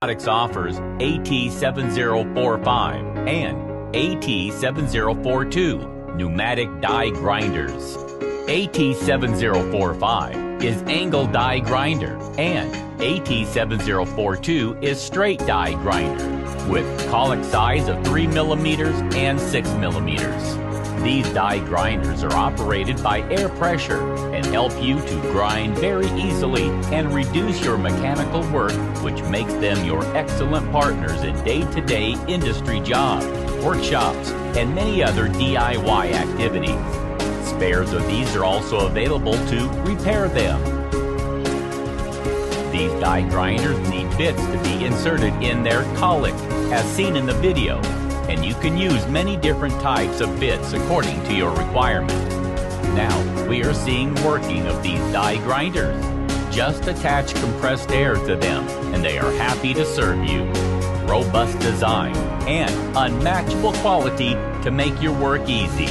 Pneumatic offers AT7045 and AT7042 pneumatic die grinders. AT7045 is angle die grinder and AT7042 is straight die grinder with collet size of 3 millimeters and 6 millimeters. These die grinders are operated by air pressure and help you to grind very easily and reduce your mechanical work, which makes them your excellent partners in day-to-day industry jobs, workshops, and many other DIY activities. Spares of these are also available to repair them. These die grinders need bits to be inserted in their collet, as seen in the video, and you can use many different types of bits according to your requirements. Now, we are seeing working of these die grinders. Just attach compressed air to them, and they are happy to serve you. Robust design and unmatchable quality to make your work easy.